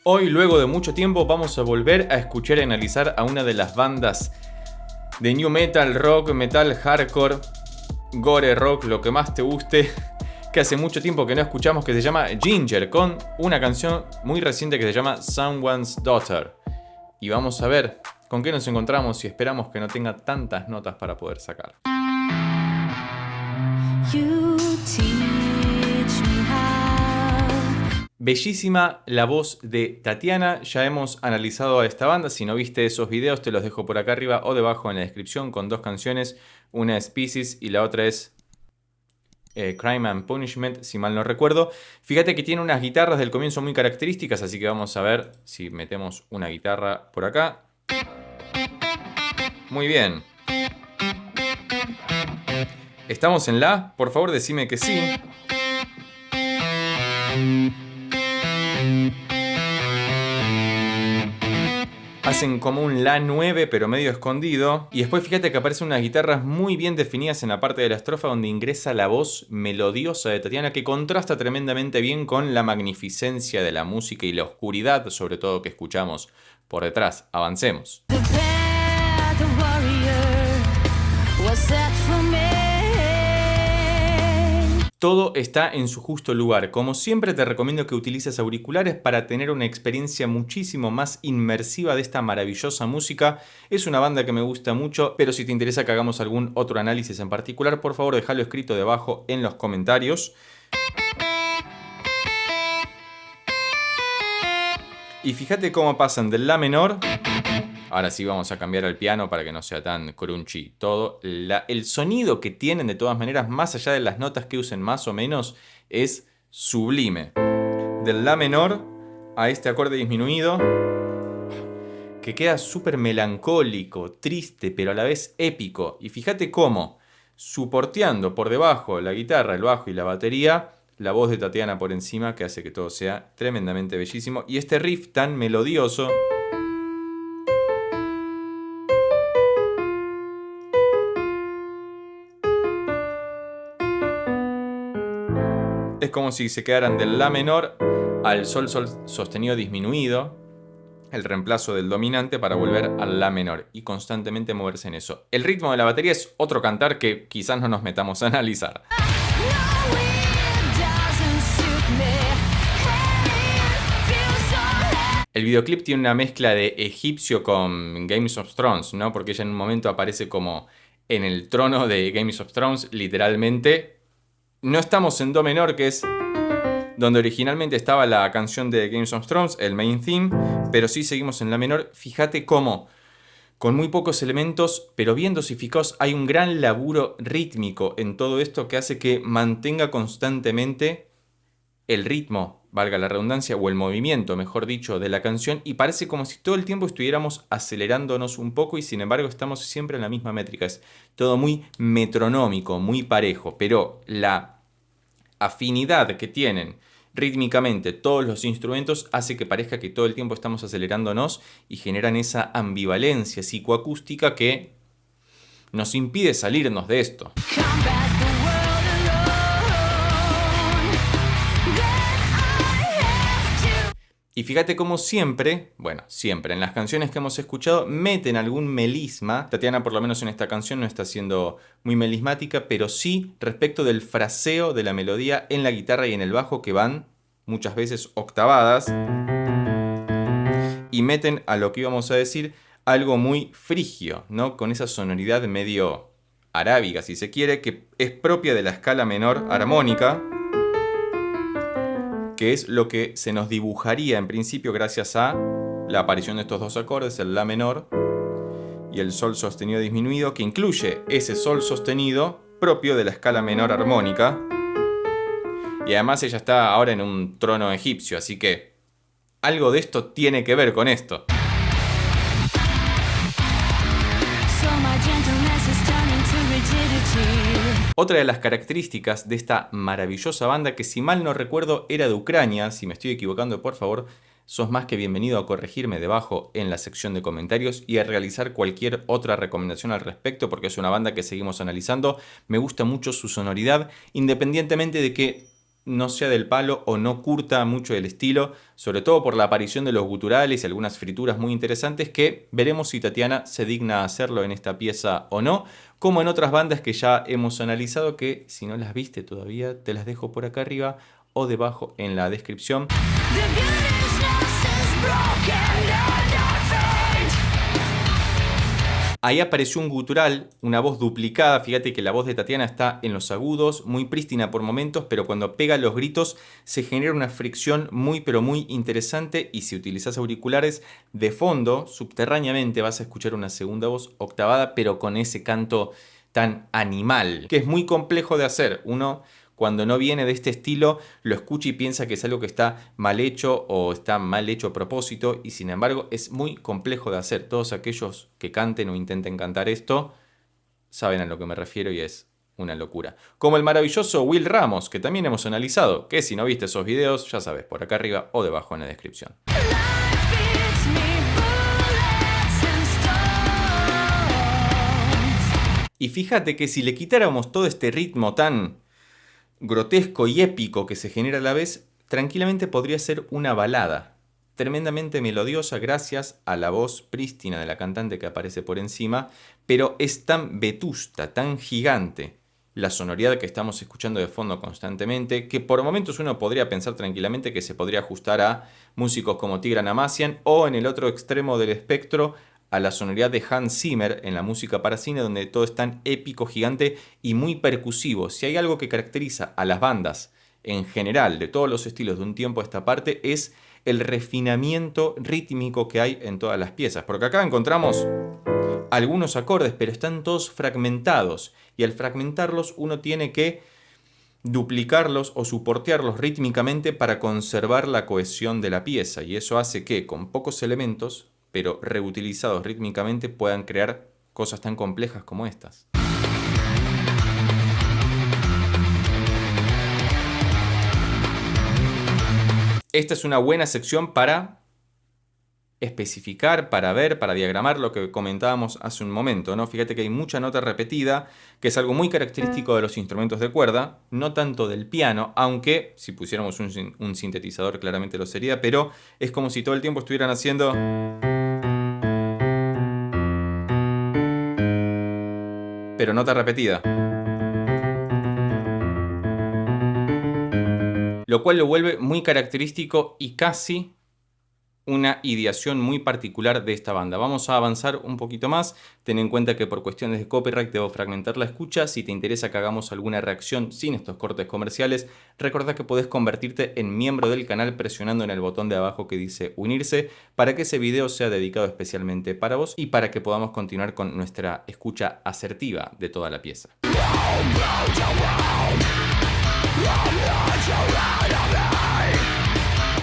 Hoy, luego de mucho tiempo, vamos a volver a escuchar y analizar a una de las bandas de new metal, rock, metal, hardcore, gore rock, lo que más te guste, que hace mucho tiempo que no escuchamos, que se llama Ginger, con una canción muy reciente que se llama Someone's Daughter. Y vamos a ver con qué nos encontramos y esperamos que no tenga tantas notas para poder sacar. Bellísima la voz de Tatiana. Ya hemos analizado a esta banda. Si no viste esos videos, te los dejo por acá arriba o debajo en la descripción con dos canciones. Una es Pieces y la otra es Crime and Punishment, si mal no recuerdo. Fíjate que tiene unas guitarras del comienzo muy características, así que vamos a ver si metemos una guitarra por acá. Muy bien. ¿Estamos en la? Por favor, decime que sí. Hacen como un La 9 pero medio escondido. Y después fíjate que aparecen unas guitarras muy bien definidas en la parte de la estrofa donde ingresa la voz melodiosa de Tatiana, que contrasta tremendamente bien con la magnificencia de la música y la oscuridad, sobre todo, que escuchamos por detrás. Avancemos. Todo está en su justo lugar. Como siempre, te recomiendo que utilices auriculares para tener una experiencia muchísimo más inmersiva de esta maravillosa música. Es una banda que me gusta mucho, pero si te interesa que hagamos algún otro análisis en particular, por favor déjalo escrito debajo en los comentarios. Y fíjate cómo pasan del La menor. Ahora sí vamos a cambiar al piano para que no sea tan crunchy todo. El sonido que tienen, de todas maneras, más allá de las notas que usen más o menos, es sublime. Del La menor a este acorde disminuido, que queda súper melancólico, triste, pero a la vez épico. Y fíjate cómo, soporteando por debajo la guitarra, el bajo y la batería, la voz de Tatiana por encima, que hace que todo sea tremendamente bellísimo. Y este riff tan melodioso... Es como si se quedaran del La menor al sol sostenido disminuido, el reemplazo del dominante para volver al La menor y constantemente moverse en eso. El ritmo de la batería es otro cantar que quizás no nos metamos a analizar. El videoclip tiene una mezcla de egipcio con Games of Thrones, ¿no? Porque ella en un momento aparece como en el trono de Games of Thrones, literalmente. No estamos en Do menor, que es donde originalmente estaba la canción de Games of Thrones, el main theme, pero sí seguimos en La menor. Fíjate cómo, con muy pocos elementos, pero bien dosificados, hay un gran laburo rítmico en todo esto que hace que mantenga constantemente el ritmo, valga la redundancia, o el movimiento, mejor dicho, de la canción, y parece como si todo el tiempo estuviéramos acelerándonos un poco y sin embargo estamos siempre en la misma métrica. Es todo muy metronómico, muy parejo, pero la afinidad que tienen rítmicamente todos los instrumentos hace que parezca que todo el tiempo estamos acelerándonos y generan esa ambivalencia psicoacústica que nos impide salirnos de esto. Y fíjate cómo siempre, bueno, siempre en las canciones que hemos escuchado meten algún melisma. Tatiana, por lo menos en esta canción, no está siendo muy melismática, pero sí respecto del fraseo de la melodía en la guitarra y en el bajo, que van muchas veces octavadas y meten a lo que íbamos a decir algo muy frigio, ¿no? Con esa sonoridad medio arábiga, si se quiere, que es propia de la escala menor armónica, que es lo que se nos dibujaría en principio gracias a la aparición de estos dos acordes, el La menor y el Sol sostenido disminuido, que incluye ese Sol sostenido propio de la escala menor armónica. Y además ella está ahora en un trono egipcio, así que algo de esto tiene que ver con esto. Otra de las características de esta maravillosa banda, que si mal no recuerdo era de Ucrania, si me estoy equivocando por favor, sos más que bienvenido a corregirme debajo en la sección de comentarios y a realizar cualquier otra recomendación al respecto, porque es una banda que seguimos analizando. Me gusta mucho su sonoridad, independientemente de que no sea del palo o no curta mucho el estilo, sobre todo por la aparición de los guturales y algunas frituras muy interesantes que veremos si Tatiana se digna a hacerlo en esta pieza o no, como en otras bandas que ya hemos analizado, que si no las viste todavía te las dejo por acá arriba o debajo en la descripción. Ahí apareció un gutural, una voz duplicada. Fíjate que la voz de Tatiana está en los agudos, muy prístina por momentos, pero cuando pega los gritos se genera una fricción muy pero muy interesante, y si utilizas auriculares de fondo, subterráneamente vas a escuchar una segunda voz octavada, pero con ese canto tan animal, que es muy complejo de hacer. Uno, cuando no viene de este estilo, lo escucha y piensa que es algo que está mal hecho o está mal hecho a propósito, y sin embargo es muy complejo de hacer. Todos aquellos que canten o intenten cantar esto saben a lo que me refiero y es una locura. Como el maravilloso Will Ramos, que también hemos analizado, que si no viste esos videos, ya sabes, por acá arriba o debajo en la descripción. Y fíjate que si le quitáramos todo este ritmo tan grotesco y épico que se genera a la vez, tranquilamente podría ser una balada, tremendamente melodiosa gracias a la voz prístina de la cantante que aparece por encima, pero es tan vetusta, tan gigante la sonoridad que estamos escuchando de fondo constantemente, que por momentos uno podría pensar tranquilamente que se podría ajustar a músicos como Tigran Amazian, o en el otro extremo del espectro a la sonoridad de Hans Zimmer en la música para cine, donde todo es tan épico, gigante y muy percusivo. Si hay algo que caracteriza a las bandas en general, de todos los estilos de un tiempo a esta parte, es el refinamiento rítmico que hay en todas las piezas. Porque acá encontramos algunos acordes, pero están todos fragmentados, y al fragmentarlos uno tiene que duplicarlos o soportearlos rítmicamente para conservar la cohesión de la pieza, y eso hace que con pocos elementos, pero reutilizados rítmicamente, puedan crear cosas tan complejas como estas. Esta es una buena sección para especificar, para ver, para diagramar lo que comentábamos hace un momento, ¿no? Fíjate que hay mucha nota repetida, que es algo muy característico de los instrumentos de cuerda, no tanto del piano, aunque si pusiéramos un sintetizador claramente lo sería, pero es como si todo el tiempo estuvieran haciendo... pero nota repetida. Lo cual lo vuelve muy característico y casi una ideación muy particular de esta banda. Vamos a avanzar un poquito más. Ten en cuenta que por cuestiones de copyright debo fragmentar la escucha. Si te interesa que hagamos alguna reacción sin estos cortes comerciales, recordá que podés convertirte en miembro del canal presionando en el botón de abajo que dice unirse, para que ese video sea dedicado especialmente para vos y para que podamos continuar con nuestra escucha asertiva de toda la pieza.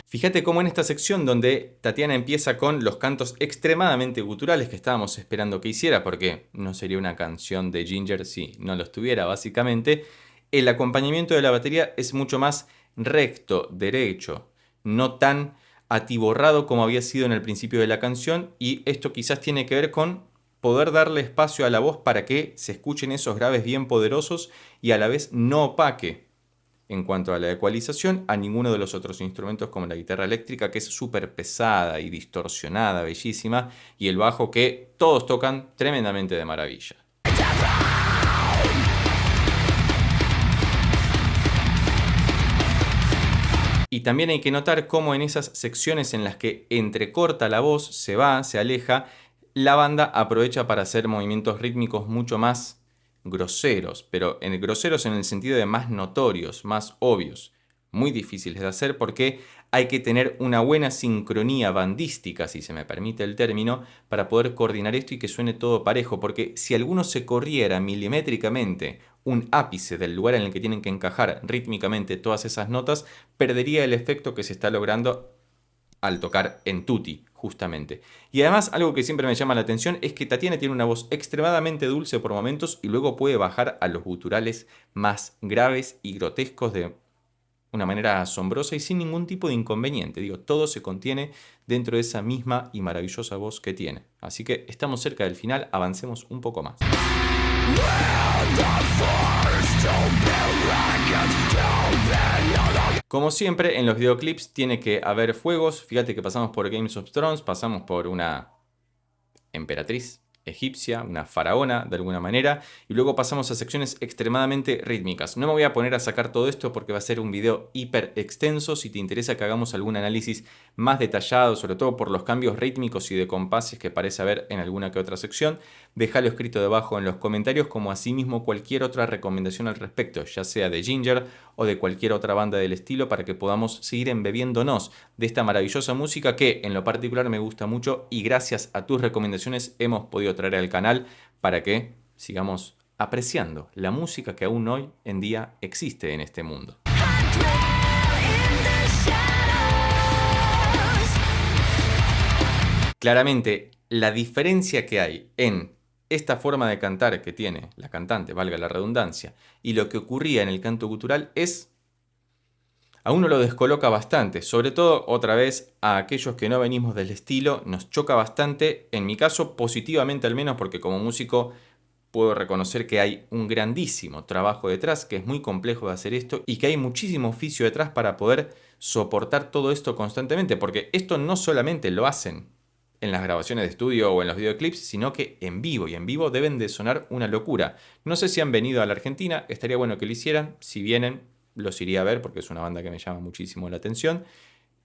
Fíjate cómo en esta sección donde Tatiana empieza con los cantos extremadamente guturales que estábamos esperando que hiciera, porque no sería una canción de Ginger si no lo estuviera básicamente, el acompañamiento de la batería es mucho más recto, derecho, no tan atiborrado como había sido en el principio de la canción, y esto quizás tiene que ver con poder darle espacio a la voz para que se escuchen esos graves bien poderosos y a la vez no opaque en cuanto a la ecualización a ninguno de los otros instrumentos, como la guitarra eléctrica, que es súper pesada y distorsionada, bellísima, y el bajo, que todos tocan tremendamente de maravilla. Y también hay que notar cómo en esas secciones en las que entrecorta la voz, se va, se aleja, la banda aprovecha para hacer movimientos rítmicos mucho más groseros, pero groseros en el sentido de más notorios, más obvios, muy difíciles de hacer porque hay que tener una buena sincronía bandística, si se me permite el término, para poder coordinar esto y que suene todo parejo, porque si alguno se corriera milimétricamente un ápice del lugar en el que tienen que encajar rítmicamente todas esas notas, perdería el efecto que se está logrando al tocar en tutti, justamente. Y además, algo que siempre me llama la atención es que Tatiana tiene una voz extremadamente dulce por momentos y luego puede bajar a los guturales más graves y grotescos de una manera asombrosa y sin ningún tipo de inconveniente. Digo, todo se contiene dentro de esa misma y maravillosa voz que tiene. Así que estamos cerca del final, avancemos un poco más. We're the first to be reckoned, to be Como siempre, en los videoclips tiene que haber fuegos. Fíjate que pasamos por Games of Thrones, pasamos por una emperatriz egipcia, una faraona de alguna manera, y luego pasamos a secciones extremadamente rítmicas. No me voy a poner a sacar todo esto porque va a ser un video hiper extenso. Si te interesa que hagamos algún análisis más detallado, sobre todo por los cambios rítmicos y de compases que parece haber en alguna que otra sección, déjalo escrito debajo en los comentarios, como asimismo cualquier otra recomendación al respecto, ya sea de Ginger o de cualquier otra banda del estilo, para que podamos seguir embebiéndonos de esta maravillosa música que en lo particular me gusta mucho, y gracias a tus recomendaciones hemos podido traer al canal para que sigamos apreciando la música que aún hoy en día existe en este mundo. Claramente, la diferencia que hay en esta forma de cantar que tiene la cantante, valga la redundancia, y lo que ocurría en el canto gutural a uno lo descoloca bastante, sobre todo otra vez a aquellos que no venimos del estilo, nos choca bastante, en mi caso positivamente al menos, porque como músico puedo reconocer que hay un grandísimo trabajo detrás, que es muy complejo de hacer esto y que hay muchísimo oficio detrás para poder soportar todo esto constantemente, porque esto no solamente lo hacen en las grabaciones de estudio o en los videoclips, sino que en vivo, y en vivo deben de sonar una locura. No sé si han venido a la Argentina, estaría bueno que lo hicieran. Si vienen, los iría a ver porque es una banda que me llama muchísimo la atención.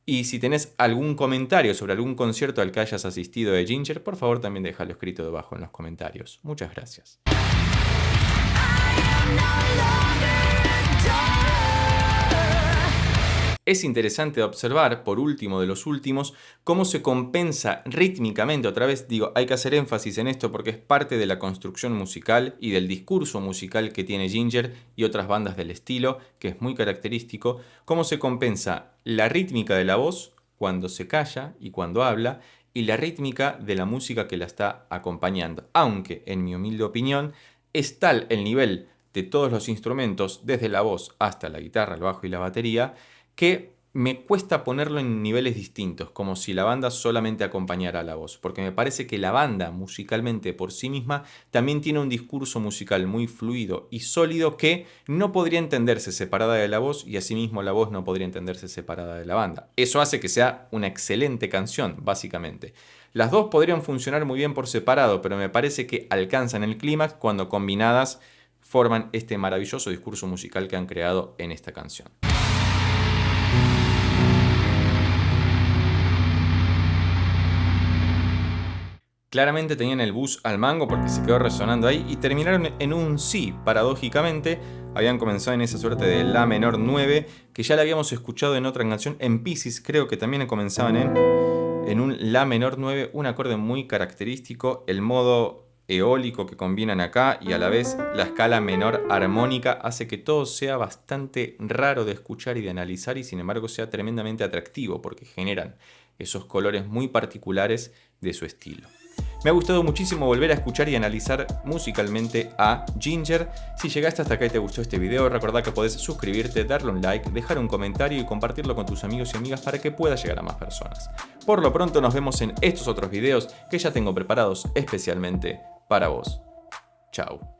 Y si tenés algún comentario sobre algún concierto al que hayas asistido de Ginger, por favor también déjalo escrito debajo en los comentarios. Muchas gracias. Es interesante observar, por último de los últimos, cómo se compensa rítmicamente. Otra vez digo, hay que hacer énfasis en esto porque es parte de la construcción musical y del discurso musical que tiene Ginger y otras bandas del estilo, que es muy característico, cómo se compensa la rítmica de la voz cuando se calla y cuando habla, y la rítmica de la música que la está acompañando. Aunque, en mi humilde opinión, es tal el nivel de todos los instrumentos, desde la voz hasta la guitarra, el bajo y la batería, que me cuesta ponerlo en niveles distintos, como si la banda solamente acompañara a la voz, porque me parece que la banda musicalmente por sí misma también tiene un discurso musical muy fluido y sólido que no podría entenderse separada de la voz, y asimismo la voz no podría entenderse separada de la banda. Eso hace que sea una excelente canción, básicamente. Las dos podrían funcionar muy bien por separado, pero me parece que alcanzan el clímax cuando combinadas forman este maravilloso discurso musical que han creado en esta canción. Claramente tenían el bus al mango porque se quedó resonando ahí y terminaron en un sí, paradójicamente. Habían comenzado en esa suerte de la menor 9, que ya la habíamos escuchado en otra canción, en Pisces creo que también comenzaban en un la menor 9, un acorde muy característico, el modo eólico que combinan acá y a la vez la escala menor armónica hace que todo sea bastante raro de escuchar y de analizar, y sin embargo sea tremendamente atractivo porque generan esos colores muy particulares de su estilo. Me ha gustado muchísimo volver a escuchar y analizar musicalmente a Ginger. Si llegaste hasta acá y te gustó este video, recordá que podés suscribirte, darle un like, dejar un comentario y compartirlo con tus amigos y amigas para que pueda llegar a más personas. Por lo pronto nos vemos en estos otros videos que ya tengo preparados especialmente para vos. Chao.